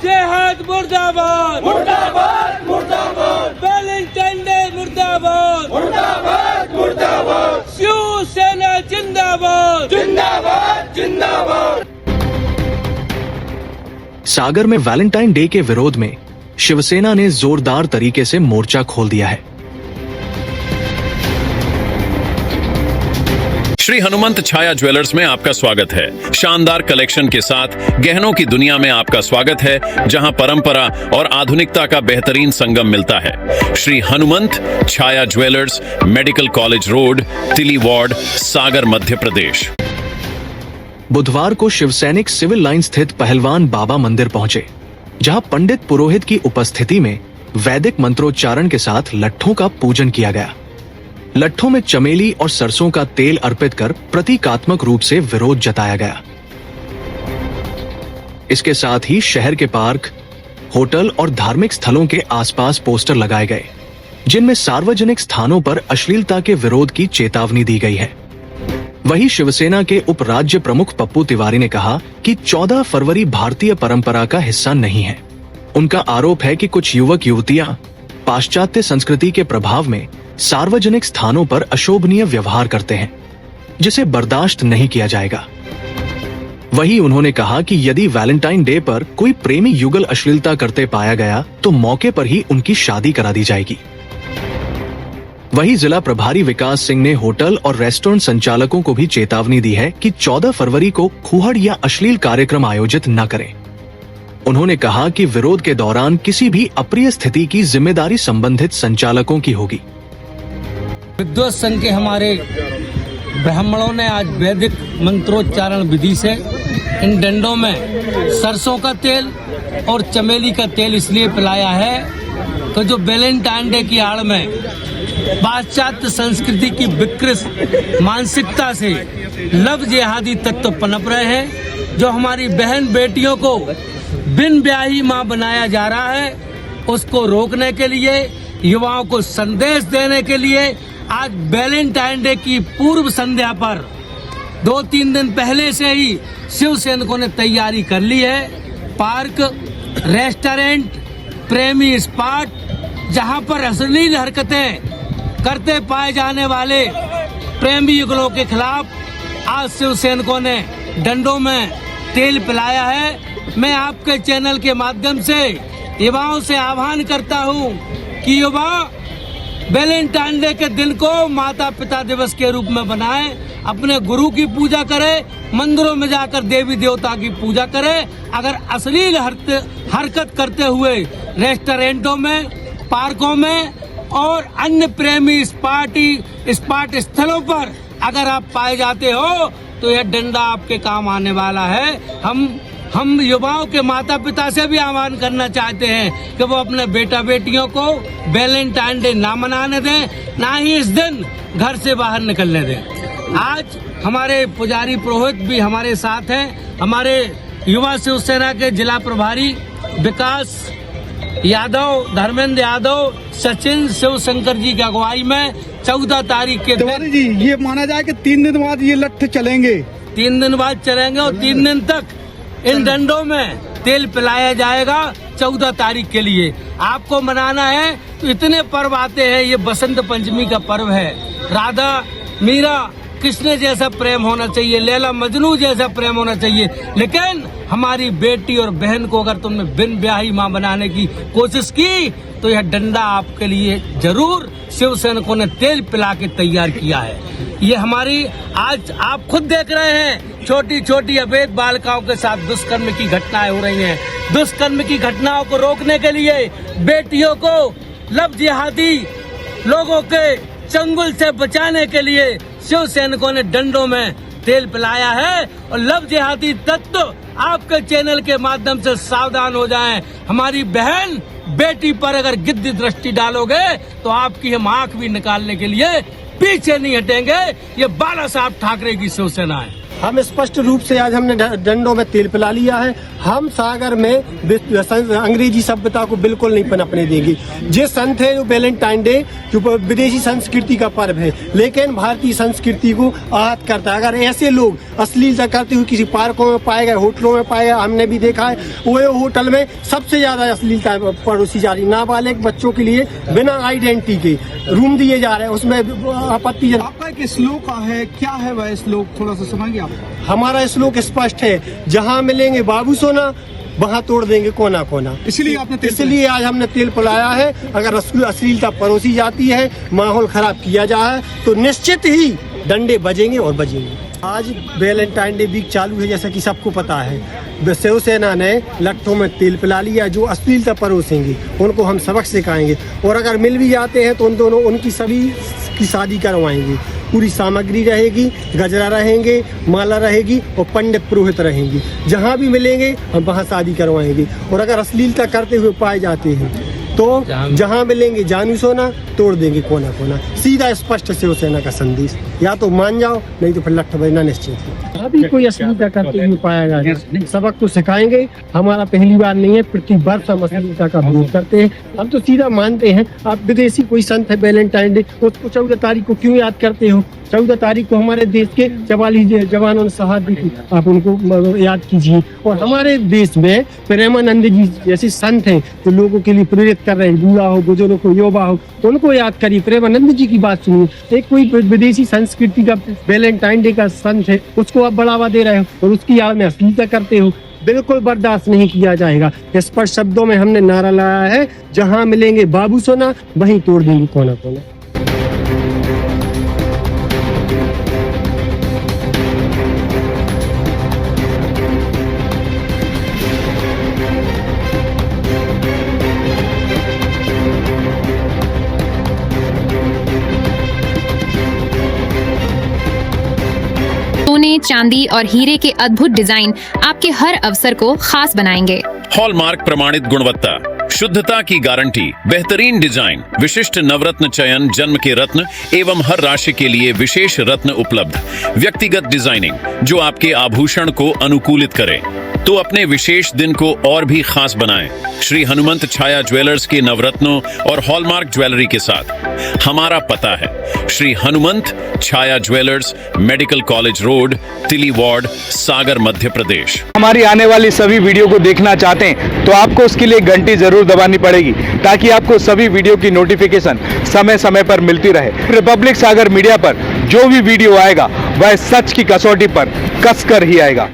जेहाद मुर्दाबाद मुर्दाबाद मुर्दाबाद वैलेंटाइन डे मुर्दाबाद मुर्दाबाद मुर्दाबाद शिवसेना जिंदाबाद जिंदाबाद जिंदाबाद। सागर में वैलेंटाइन डे के विरोध में शिवसेना ने जोरदार तरीके से मोर्चा खोल दिया है। श्री हनुमंत छाया ज्वेलर्स में आपका स्वागत है। शानदार कलेक्शन के साथ गहनों की दुनिया में आपका स्वागत है, जहां परंपरा और आधुनिकता का बेहतरीन संगम मिलता है। श्री हनुमंत छाया ज्वेलर्स, मेडिकल कॉलेज रोड, तिली वार्ड, सागर, मध्य प्रदेश। बुधवार को शिवसैनिक सिविल लाइन स्थित पहलवान बाबा मंदिर पहुंचे, जहां पंडित पुरोहित की उपस्थिति में वैदिक मंत्रोच्चारण के साथ लट्ठों का पूजन किया गया। लट्ठों में चमेली और सरसों का तेल अर्पित कर प्रतीकात्मक रूप से विरोध जताया गया। इसके साथ ही शहर के पार्क, होटल और धार्मिक स्थलों के आसपास पोस्टर लगाए गए, जिनमें सार्वजनिक स्थानों पर अश्लीलता के विरोध की चेतावनी दी गई है। वहीं शिवसेना के उप राज्य प्रमुख पप्पू तिवारी ने कहा कि 14 फरवरी भारतीय परंपरा का हिस्सा नहीं है। उनका आरोप है कि कुछ युवक युवतियां पाश्चात्य संस्कृति के प्रभाव में सार्वजनिक स्थानों पर अशोभनीय व्यवहार करते हैं, जिसे बर्दाश्त नहीं किया जाएगा। वहीं उन्होंने कहा कि यदि वैलेंटाइन डे पर कोई प्रेमी युगल अश्लीलता करते पाया गया तो मौके पर ही उनकी शादी करा दी जाएगी। वहीं जिला प्रभारी विकास सिंह ने होटल और रेस्टोरेंट संचालकों को भी चेतावनी दी है कि 14 फरवरी को खूहड़ या अश्लील कार्यक्रम आयोजित न करें। उन्होंने कहा कि विरोध के दौरान किसी भी अप्रिय स्थिति की जिम्मेदारी संबंधित संचालकों की होगी। विद्वत संघ के हमारे ब्राह्मणों ने आज वैदिक मंत्रोच्चारण विधि से इन डंडों में सरसों का तेल और चमेली का तेल इसलिए पिलाया है कि जो वैलेंटाइन डे की आड़ में पाश्चात्य संस्कृति की विकृत मानसिकता से लव जिहादी तत्व पनप रहे हैं, जो हमारी बहन बेटियों को बिन ब्याही मां बनाया जा रहा है, उसको रोकने के लिए, युवाओं को संदेश देने के लिए आज वैलेंटाइन डे की पूर्व संध्या पर 2-3 दिन पहले से ही शिव सैनिकों ने तैयारी कर ली है। पार्क, रेस्टोरेंट, प्रेमी स्पॉट, जहां पर अश्लील हरकतें करते पाए जाने वाले प्रेमी युगलों के खिलाफ आज शिव सैनिकों ने डंडों में तेल पिलाया है। मैं आपके चैनल के माध्यम से युवाओं से आह्वान करता हूं कि युवा वैलेंटाइन डे के दिन को माता पिता दिवस के रूप में बनाएं, अपने गुरु की पूजा करें, मंदिरों में जाकर देवी देवता की पूजा करें। अगर अश्लील हरकत करते हुए रेस्टोरेंटों में, पार्कों में और अन्य प्रेमी स्पॉट स्थलों पर अगर आप पाए जाते हो तो यह डंडा आपके काम आने वाला है। हम युवाओं के माता पिता से भी आह्वान करना चाहते हैं कि वो अपने बेटा बेटियों को वैलेंटाइन डे ना मनाने दें, ना ही इस दिन घर से बाहर निकलने दें। आज हमारे पुजारी पुरोहित भी हमारे साथ हैं। हमारे युवा शिवसेना के जिला प्रभारी विकास यादव, धर्मेंद्र यादव, सचिन शिवशंकर जी की अगुवाई में 14 तारीख के तिवारी जी, ये माना जाए कि 3 दिन बाद ये लट्ठ चलेंगे। 3 दिन बाद चलेंगे और 3 दिन तक इन डंडों में तेल पिलाया जाएगा 14 तारीख के लिए। आपको मनाना है तो इतने पर्व आते हैं, ये बसंत पंचमी का पर्व है। राधा मीरा कृष्ण जैसा प्रेम होना चाहिए, लैला मजनू जैसा प्रेम होना चाहिए, लेकिन हमारी बेटी और बहन को अगर तुमने बिन ब्याही मां बनाने की कोशिश की तो यह डंडा आपके लिए जरूर शिव सैनिकों ने तेल पिला के तैयार किया है। ये हमारी आज आप खुद देख रहे हैं, छोटी छोटी अवैध बालिकाओं के साथ दुष्कर्म की घटनाएं हो रही हैं। दुष्कर्म की घटनाओं को रोकने के लिए, बेटियों को लव जिहादी लोगों के चंगुल से बचाने के लिए शिव सैनिकों ने डंडों में तेल पिलाया है। और लव जिहादी तत्व आपके चैनल के माध्यम से सावधान हो जाएं। हमारी बहन बेटी पर अगर गिद्ध दृष्टि डालोगे तो आपकी हम आंख भी निकालने के लिए पीछे नहीं हटेंगे। ये बाला साहब ठाकरे की शिवसेना है। हम स्पष्ट रूप से आज हमने डंडों में तेल पिला लिया है। हम सागर में अंग्रेजी सभ्यता को बिल्कुल नहीं पनपने देंगे। ये संत है जो वैलेंटाइन डे जो विदेशी संस्कृति का पर्व है, लेकिन भारतीय संस्कृति को आहत करता है। अगर ऐसे लोग अश्लीलता करते हुए किसी पार्कों में पाए गए, होटलों में पाए गए, हमने भी देखा है वो होटल में सबसे ज्यादा अश्लीलता परोसी जा रही। नाबालिग बच्चों के लिए बिना आइडेंटिटी के रूम दिए जा रहे हैं, उसमें आपत्ति। आपका एक श्लोक है, क्या है वह श्लोक, थोड़ा सा सुनाएंगे आप? हमारा श्लोक स्पष्ट है, जहाँ मिलेंगे बाबू सोना वहाँ तोड़ देंगे कोना कोना। इसलिए आज हमने तेल पिलाया है। अगर अश्लीलता परोसी जाती है, माहौल खराब किया जाए तो निश्चित ही डंडे बजेंगे और बजेंगे। आज वैलेंटाइन डे वीक चालू है, जैसा कि सबको पता है। शिवसेना ने लट्ठों में तेल पिला लिया। जो अश्लीलता परोसेंगे उनको हम सबक सिखाएंगे, और अगर मिल भी जाते हैं तो उनकी सभी की शादी करवाएंगे। पूरी सामग्री रहेगी, गजरा रहेंगे, माला रहेगी और पंडित पुरोहित रहेंगे। जहाँ भी मिलेंगे हम वहाँ शादी करवाएंगे। और अगर अश्लीलता करते हुए पाए जाते हैं तो जहाँ मिलेंगे जानू सोना तोड़ देंगे कोना कोना। सीधा स्पष्ट शिवसेना का संदेश, या तो मान जाओ नहीं तो फिर लट्ठ बजना निश्चित है। अभी कोई अश्लीलता करते हुए पाया जाए सबक तो सिखाएंगे। हमारा पहली बार नहीं है, प्रति वर्ष हम अश्लीलता का विरोध करते हैं। हम तो सीधा मानते हैं आप विदेशी कोई संत है वैलेंटाइन डे, उसको 14 तारीख को क्यों याद करते हो? 14 तारीख को हमारे देश के 44 जवानों ने शहादत दी, आप उनको याद कीजिए। और हमारे देश में प्रेमानंद जी जैसे संत हैं जो लोगों के लिए प्रेरित कर रहे हैं, बूढ़ा हो, बुजुर्ग हो, युवा हो, उनको याद करिए। प्रेमानंद जी की बात सुनिए। एक कोई विदेशी संस्कृति का वैलेंटाइन डे का संत है, उसको आप बढ़ावा दे रहे हो और उसकी याद में अश्लीलता करते हो, बिल्कुल बर्दाश्त नहीं किया जाएगा। स्पष्ट शब्दों में हमने नारा लगाया है, जहाँ मिलेंगे बाबू सोना वहीं तोड़ देंगे कोना कोना। सोने, चांदी और हीरे के अद्भुत डिजाइन आपके हर अवसर को खास बनाएंगे। हॉलमार्क प्रमाणित गुणवत्ता, शुद्धता की गारंटी, बेहतरीन डिजाइन, विशिष्ट नवरत्न चयन, जन्म के रत्न एवं हर राशि के लिए विशेष रत्न उपलब्ध, व्यक्तिगत डिजाइनिंग जो आपके आभूषण को अनुकूलित करे तो अपने विशेष दिन को और भी खास बनाएं। श्री हनुमंत छाया ज्वेलर्स के नवरत्नों और हॉलमार्क ज्वेलरी के साथ हमारा पता है श्री हनुमंत छाया ज्वेलर्स, मेडिकल कॉलेज रोड, तिली वार्ड, सागर, मध्य प्रदेश। हमारी आने वाली सभी वीडियो को देखना चाहते हैं तो आपको उसके लिए घंटी जरूर दबानी पड़ेगी, ताकि आपको सभी वीडियो की नोटिफिकेशन समय समय पर मिलती रहे। रिपब्लिक सागर मीडिया पर जो भी वीडियो आएगा वह सच की कसौटी पर कसकर ही आएगा।